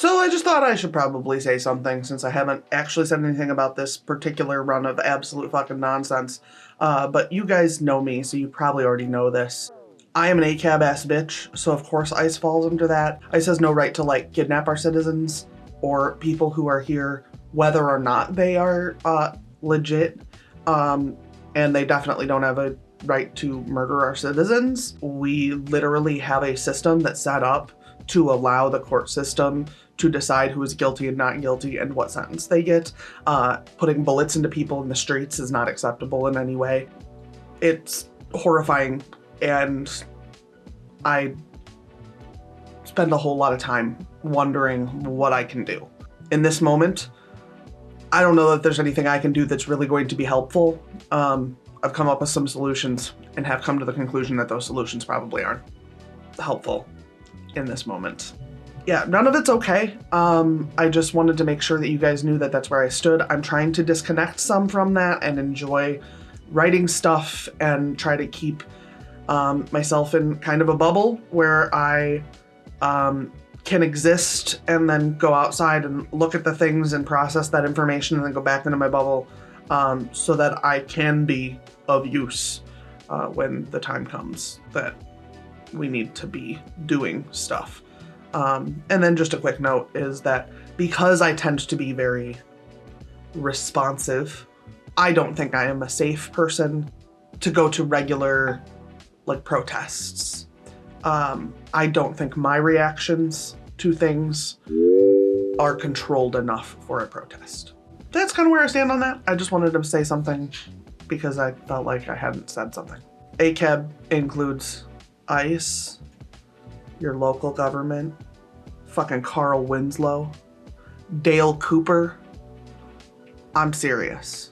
So I just thought I should probably say something since I haven't actually said anything about this particular run of absolute fucking nonsense. But you guys know me, so you probably already know this. I am an ACAB ass bitch, so of course ICE falls under that. ICE has no right to like kidnap our citizens or people who are here, whether or not they are legit. And they definitely don't have a right to murder our citizens. We literally have a system that's set up to allow the court system to decide who is guilty and not guilty and what sentence they get. Putting bullets into people in the streets is not acceptable in any way. It's horrifying, and I spend a whole lot of time wondering what I can do. In this moment, I don't know that there's anything I can do that's really going to be helpful. I've come up with some solutions and have come to the conclusion that those solutions probably aren't helpful in this moment. Yeah, none of it's okay. I just wanted to make sure that you guys knew that that's where I stood. I'm trying to disconnect some from that and enjoy writing stuff and try to keep myself in kind of a bubble where I can exist and then go outside and look at the things and process that information and then go back into my bubble so that I can be of use when the time comes that we need to be doing stuff. And then just a quick note is that because I tend to be very responsive, I don't think I am a safe person to go to regular like protests. I don't think my reactions to things are controlled enough for a protest. That's kind of where I stand on that. I just wanted to say something because I felt like I hadn't said something. ACAB includes ICE, your local government, fucking Carl Winslow, Dale Cooper. I'm serious.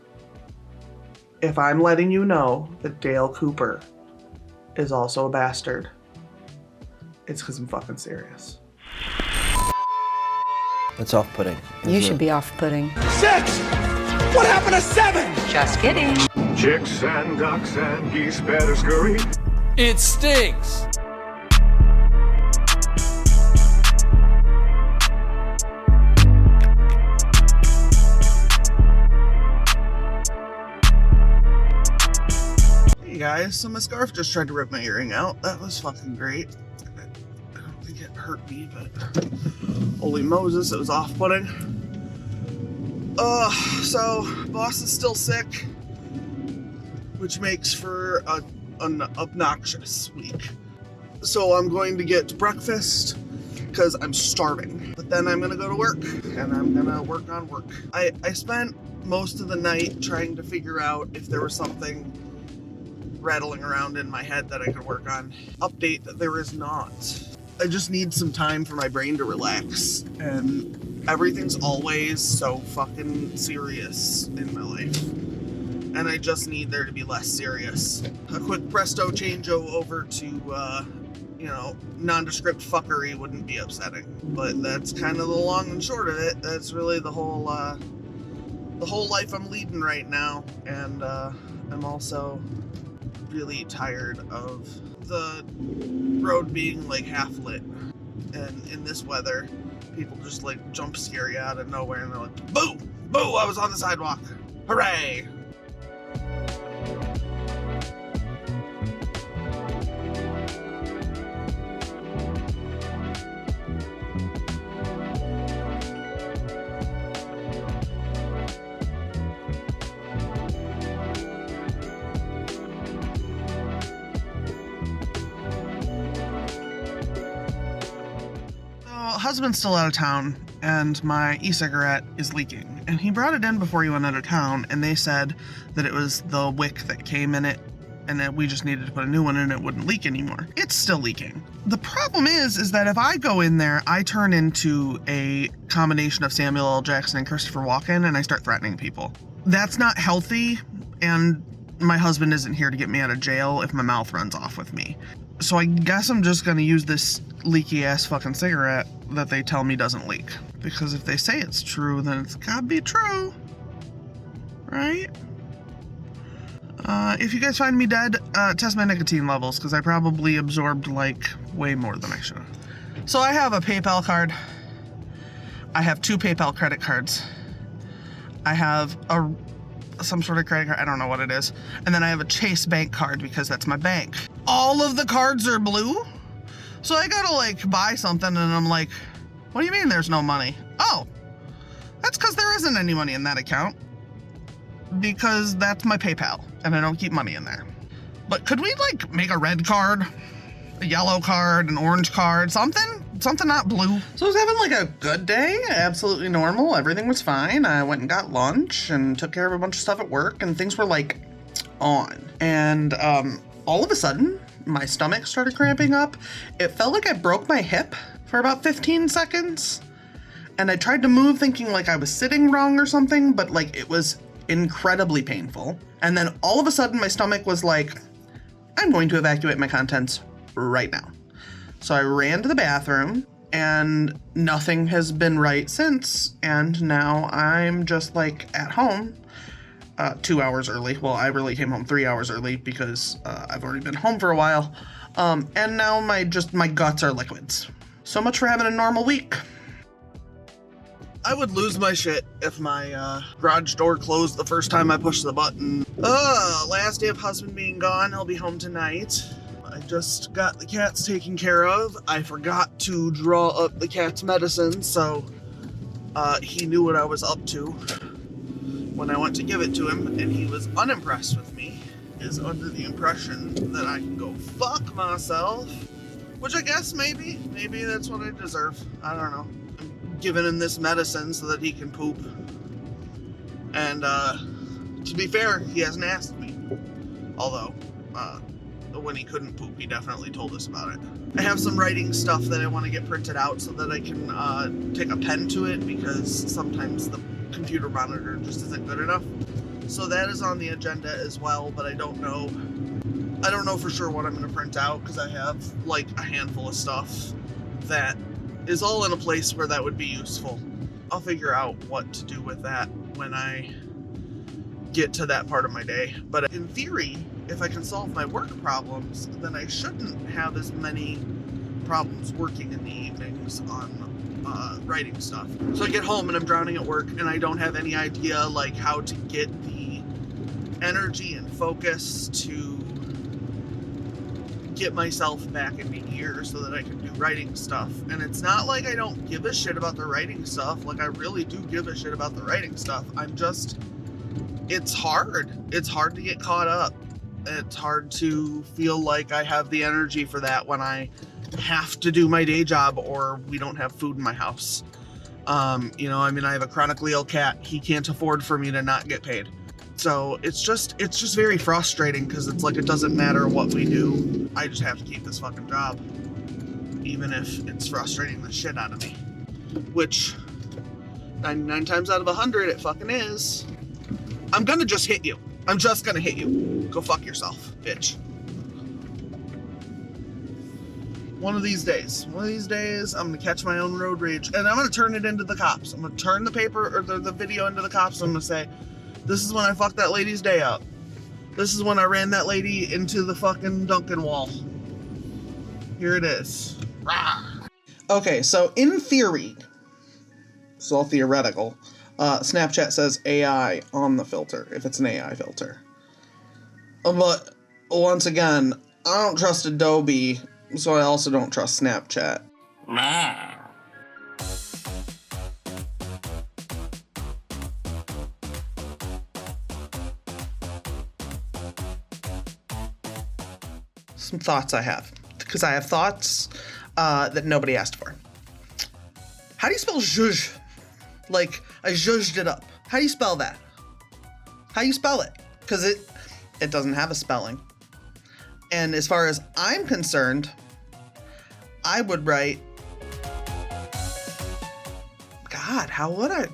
If I'm letting you know that Dale Cooper is also a bastard, it's because I'm fucking serious. That's off-putting. You should be off-putting. 6! What happened to 7? Just kidding. Chicks and ducks and geese better scurry. It stinks. Hey guys, so my scarf just tried to rip my earring out. That was fucking great. I don't think it hurt me, but holy Moses, it was off-putting. So boss is still sick, which makes for an obnoxious week. So I'm going to get breakfast because I'm starving. But then I'm gonna go to work and I'm gonna work on work. I spent most of the night trying to figure out if there was something rattling around in my head that I could work on. Update that there is not. I just need some time for my brain to relax, and everything's always so fucking serious in my life. And I just need there to be less serious. A quick presto change over to, nondescript fuckery wouldn't be upsetting. But that's kind of the long and short of it. That's really the whole life I'm leading right now. And I'm also really tired of the road being like half lit. And in this weather, people just like jump scare you out of nowhere and they're like, boo! Boo! I was on the sidewalk! Hooray! Husband's still out of town, and my e-cigarette is leaking. And he brought it in before he went out of town, and they said that it was the wick that came in it, and that we just needed to put a new one in and it wouldn't leak anymore. It's still leaking. The problem is that if I go in there, I turn into a combination of Samuel L. Jackson and Christopher Walken, and I start threatening people. That's not healthy, and my husband isn't here to get me out of jail if my mouth runs off with me. So I guess I'm just gonna use this leaky ass fucking cigarette that they tell me doesn't leak. Because if they say it's true, then it's gotta be true. Right? If you guys find me dead, test my nicotine levels, because I probably absorbed like way more than I should have. So I have a PayPal card, I have 2 PayPal credit cards. I have some sort of credit card. I don't know what it is. And then I have a Chase bank card because that's my bank. All of the cards are blue. So I gotta like buy something and I'm like, what do you mean there's no money? Oh, that's because there isn't any money in that account. Because that's my PayPal and I don't keep money in there. But could we like make a red card, a yellow card, an orange card, something not blue? So I was having like a good day, absolutely normal. Everything was fine. I went and got lunch and took care of a bunch of stuff at work and things were like on. And all of a sudden, my stomach started cramping up. It felt like I broke my hip for about 15 seconds. And I tried to move thinking like I was sitting wrong or something, but like it was incredibly painful. And then all of a sudden my stomach was like, I'm going to evacuate my contents right now. So I ran to the bathroom and nothing has been right since. And now I'm just like at home 2 hours early. Well, I really came home 3 hours early because I've already been home for a while. And now my guts are liquids. So much for having a normal week. I would lose my shit if my garage door closed the first time I pushed the button. Last day of husband being gone, he'll be home tonight. I just got the cats taken care of. I forgot to draw up the cat's medicine, so he knew what I was up to when I went to give it to him, and he was unimpressed with me. Is under the impression that I can go fuck myself, which I guess maybe that's what I deserve. I don't know. I'm giving him this medicine so that he can poop. And to be fair, he hasn't asked me. Although, when he couldn't poop, he definitely told us about it. I have some writing stuff that I want to get printed out so that I can take a pen to it, because sometimes the computer monitor just isn't good enough. So that is on the agenda as well, but I don't know for sure what I'm going to print out, because I have like a handful of stuff that is all in a place where that would be useful. I'll figure out what to do with that when I get to that part of my day. But in theory, if I can solve my work problems, then I shouldn't have as many problems working in the evenings on writing stuff. So I get home and I'm drowning at work and I don't have any idea like how to get the energy and focus to get myself back into gear so that I can do writing stuff. And it's not like I don't give a shit about the writing stuff. Like I really do give a shit about the writing stuff. It's hard. It's hard to get caught up. It's hard to feel like I have the energy for that when I have to do my day job or we don't have food in my house. I have a chronically ill cat. He can't afford for me to not get paid. So it's just very frustrating, because it's like it doesn't matter what we do. I just have to keep this fucking job, even if it's frustrating the shit out of me. Which 99 times out of 100 it fucking is. I'm gonna just hit you. I'm just gonna hit you. Go fuck yourself, bitch. One of these days, I'm gonna catch my own road rage and I'm gonna turn it into the cops. I'm gonna turn the paper or the video into the cops. I'm gonna say, this is when I fucked that lady's day up. This is when I ran that lady into the fucking Duncan wall. Here it is. Rah. Okay, so in theory, it's all theoretical, Snapchat says AI on the filter, if it's an AI filter. But once again, I don't trust Adobe, so I also don't trust Snapchat. Some thoughts I have, because I have thoughts that nobody asked for. How do you spell zhuzh? Like, I zhuzhed it up. How do you spell that? How do you spell it? Because it doesn't have a spelling. And as far as I'm concerned, I would write, God, how would I?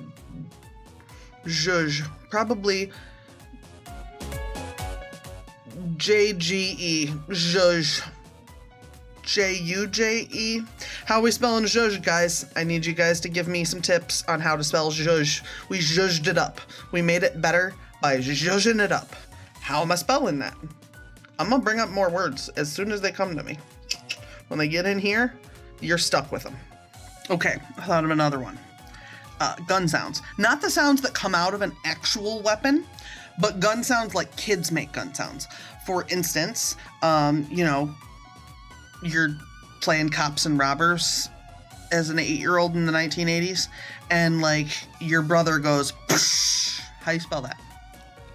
Zhuzh. Probably J-G-E. Zhuzh. J-U-J-E. How are we spelling zhuzh, guys? I need you guys to give me some tips on how to spell zhuzh. We zhuzhed it up. We made it better by zhuzhing it up. How am I spelling that? I'm gonna bring up more words as soon as they come to me. When they get in here, you're stuck with them. Okay, I thought of another one. gun sounds. Not the sounds that come out of an actual weapon, but gun sounds like kids make gun sounds. For instance, you're playing cops and robbers as an 8-year-old in the 1980s, and like your brother goes, psh. How do you spell that?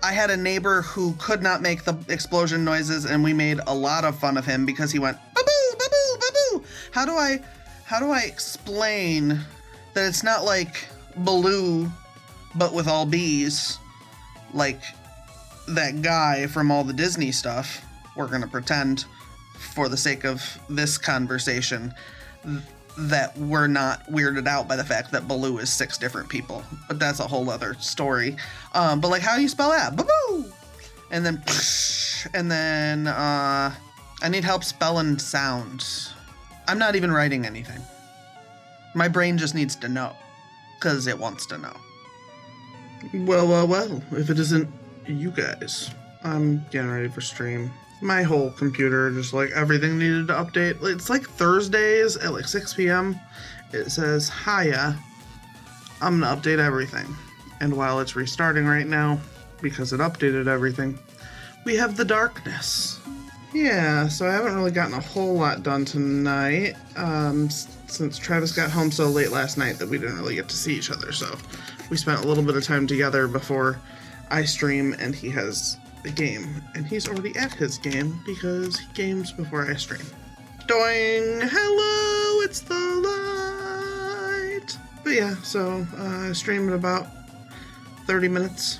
I had a neighbor who could not make the explosion noises, and we made a lot of fun of him because he went ba-boo, ba-boo, ba-boo. How do I explain that it's not like Baloo, but with all bees, like that guy from all the Disney stuff? We're gonna pretend, for the sake of this conversation, that we're not weirded out by the fact that Baloo is 6 different people, but that's a whole other story. But like, how do you spell that? Ba-boo! And then, I need help spelling sounds. I'm not even writing anything. My brain just needs to know, because it wants to know. Well, if it isn't you guys, I'm getting ready for stream. My whole computer, just like everything needed to update. It's like Thursdays at like 6 p.m. It says, hiya, I'm gonna update everything. And while it's restarting right now, because it updated everything, we have the darkness. Yeah, so I haven't really gotten a whole lot done tonight, since Travis got home so late last night that we didn't really get to see each other. So we spent a little bit of time together before I stream, and he has a game, and he's already at his game because he games before I stream. Doing hello, it's the light. But yeah, so I stream in about 30 minutes.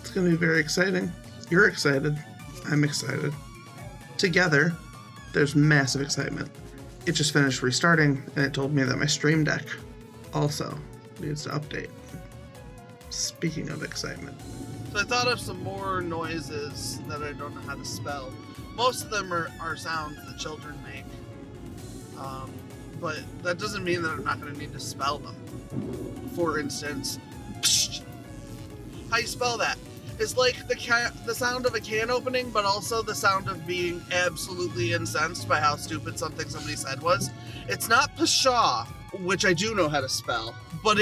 It's gonna be very exciting. You're excited. I'm excited. Together, there's massive excitement. It just finished restarting, and it told me that my Stream Deck also needs to update. Speaking of excitement. So I thought of some more noises that I don't know how to spell. Most of them are sounds that children make. But that doesn't mean that I'm not going to need to spell them. For instance, psh. How you spell that? It's like the sound of a can opening, but also the sound of being absolutely incensed by how stupid something somebody said was. It's not pshaw, which I do know how to spell, but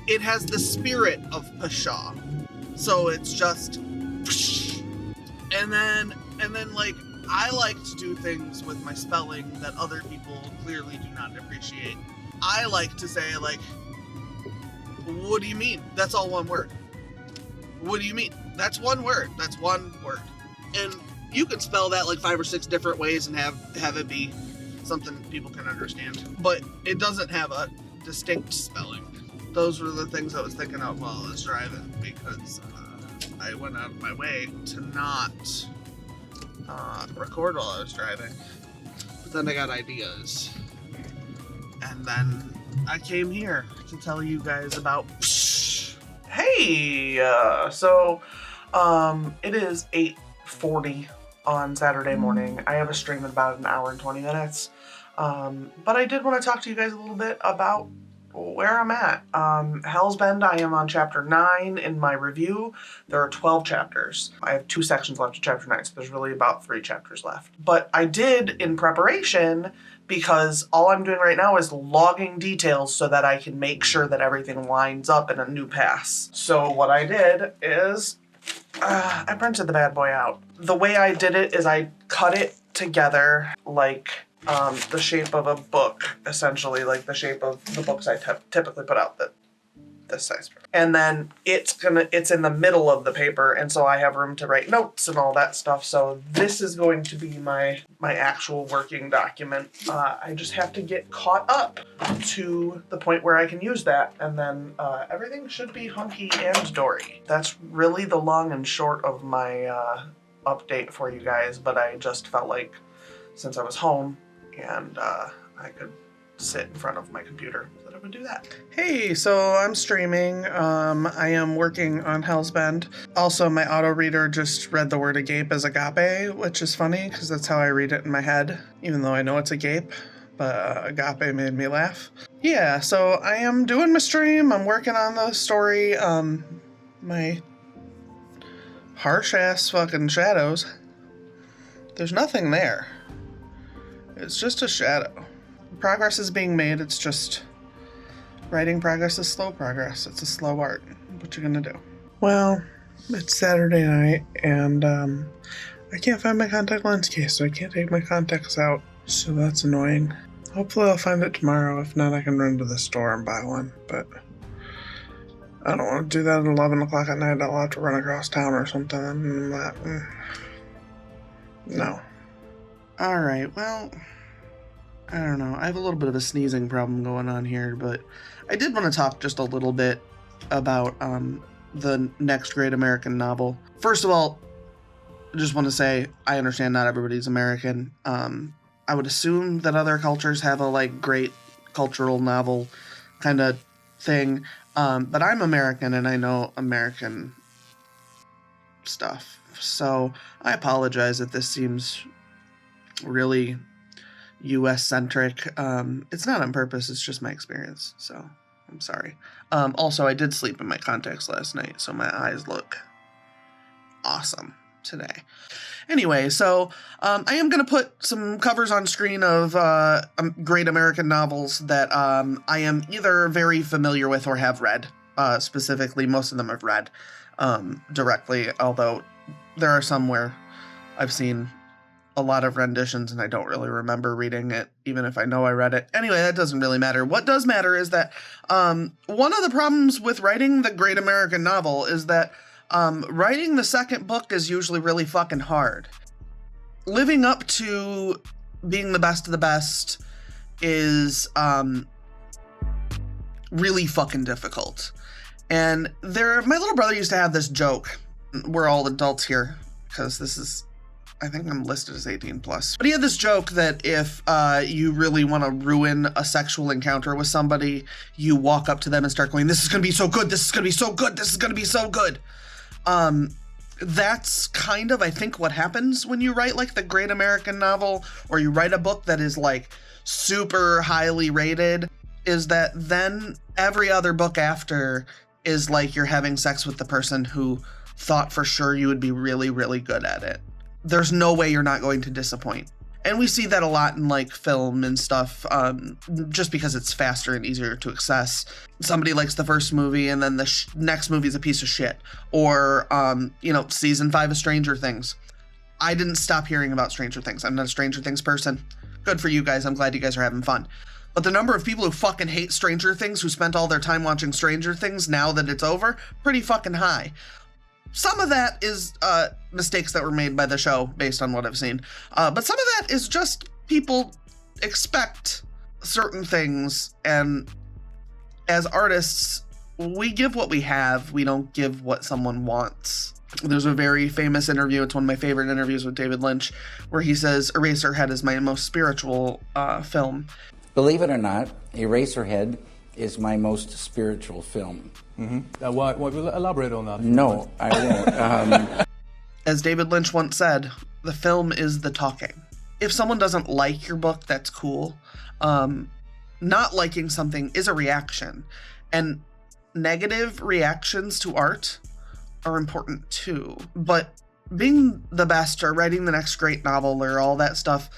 it has the spirit of pshaw. So it's just, and then like, I like to do things with my spelling that other people clearly do not appreciate. I like to say, like, what do you mean? That's all one word. What do you mean? That's one word. That's one word. And you can spell that like 5 or 6 different ways and have it be something people can understand. But it doesn't have a distinct spelling. Those were the things I was thinking of while I was driving, because I went out of my way to not record while I was driving. But then I got ideas. And then I came here to tell you guys about... Hey! It is 8:40 on Saturday morning. I have a stream in about an hour and 20 minutes. But I did want to talk to you guys a little bit about where I'm at. Hell's Bend, I am on chapter 9 in my review. There are 12 chapters. I have 2 sections left of chapter 9, so there's really about 3 chapters left. But I did, in preparation, because all I'm doing right now is logging details so that I can make sure that everything lines up in a new pass. So what I did is, I printed the bad boy out. The way I did it is I cut it together like the shape of a book, essentially, like the shape of the books I typically put out this size. And then it's in the middle of the paper, and so I have room to write notes and all that stuff. So this is going to be my actual working document. I just have to get caught up to the point where I can use that, and then everything should be hunky and dory. That's really the long and short of my update for you guys, but I just felt like since I was home and I could sit in front of my computer that I would do that. Hey, so I'm streaming. I am working on Hell's Bend. Also, my auto reader just read the word agape as agape, which is funny because that's how I read it in my head, even though I know it's agape, but agape made me laugh. Yeah, so I am doing my stream. I'm working on the story. My harsh ass fucking shadows. There's nothing there. It's just a shadow. Progress is being made. It's just Writing progress is slow progress. It's a slow art. What you gonna do? Well, it's Saturday night, and I can't find my contact lens case, so I can't take my contacts out. So that's annoying. Hopefully I'll find it tomorrow. If not, I can run to the store and buy one. But I don't want to do that at 11 o'clock at night. I'll have to run across town or something. No. Alright, well, I don't know. I have a little bit of a sneezing problem going on here, but I did want to talk just a little bit about the next great American novel. First of all, I just want to say I understand not everybody's American. I would assume that other cultures have a like great cultural novel kind of thing, but I'm American and I know American stuff. So I apologize if this seems really US centric. It's not on purpose, it's just my experience. So I'm sorry. Also, I did sleep in my contacts last night, so my eyes look awesome today. Anyway, so I am going to put some covers on screen of great American novels that I am either very familiar with or have read. Specifically, most of them I've read directly, although there are some where I've seen a lot of renditions and I don't really remember reading it, even if I know I read it. Anyway, that doesn't really matter. What does matter is that one of the problems with writing the great American novel is that writing the second book is usually really fucking hard. Living up to being the best of the best is really fucking difficult. And my little brother used to have this joke. We're all adults here because this is, I think I'm listed as 18 plus. But he had this joke that if you really want to ruin a sexual encounter with somebody, you walk up to them and start going, "This is going to be so good. This is going to be so good. This is going to be so good." That's kind of, I think, what happens when you write like the great American novel, or you write a book that is like super highly rated, is that then every other book after is like you're having sex with the person who thought for sure you would be really, really good at it. There's no way you're not going to disappoint. And we see that a lot in like film and stuff, just because it's faster and easier to access. Somebody likes the first movie and then the next movie is a piece of shit. Or, season 5 of Stranger Things. I didn't stop hearing about Stranger Things. I'm not a Stranger Things person. Good for you guys. I'm glad you guys are having fun. But the number of people who fucking hate Stranger Things, who spent all their time watching Stranger Things now that it's over, pretty fucking high. Some of that is mistakes that were made by the show based on what I've seen. But some of that is just people expect certain things. And as artists, we give what we have. We don't give what someone wants. There's a very famous interview. It's one of my favorite interviews with David Lynch, where he says Eraserhead is my most spiritual film. Believe it or not, Eraserhead is my most spiritual film. Mm-hmm. Why elaborate on that? No, I won't. As David Lynch once said, the film is the talking. If someone doesn't like your book, that's cool. Not liking something is a reaction. And negative reactions to art are important too. But being the best or writing the next great novel or all that stuff,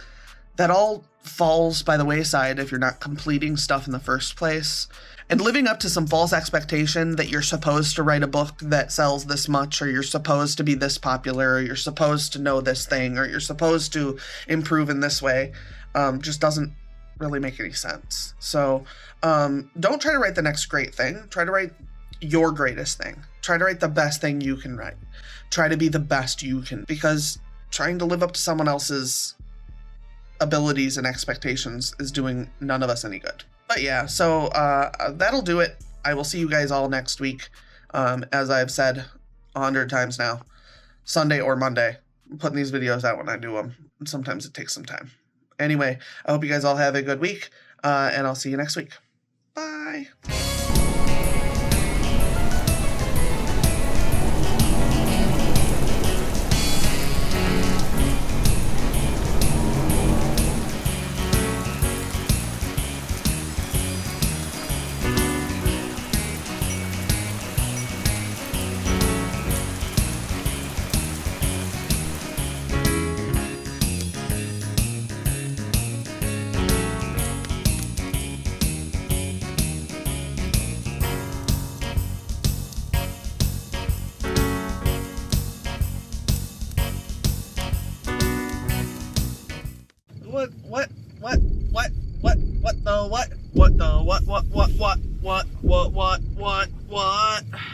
that all falls by the wayside if you're not completing stuff in the first place. And living up to some false expectation that you're supposed to write a book that sells this much, or you're supposed to be this popular, or you're supposed to know this thing, or you're supposed to improve in this way, just doesn't really make any sense. So don't try to write the next great thing. Try to write your greatest thing. Try to write the best thing you can write. Try to be the best you can, because trying to live up to someone else's abilities and expectations is doing none of us any good. But yeah, so that'll do it. I will see you guys all next week. As I've said 100 times now, Sunday or Monday. I'm putting these videos out when I do them. Sometimes it takes some time. Anyway, I hope you guys all have a good week, and I'll see you next week. Bye. the what?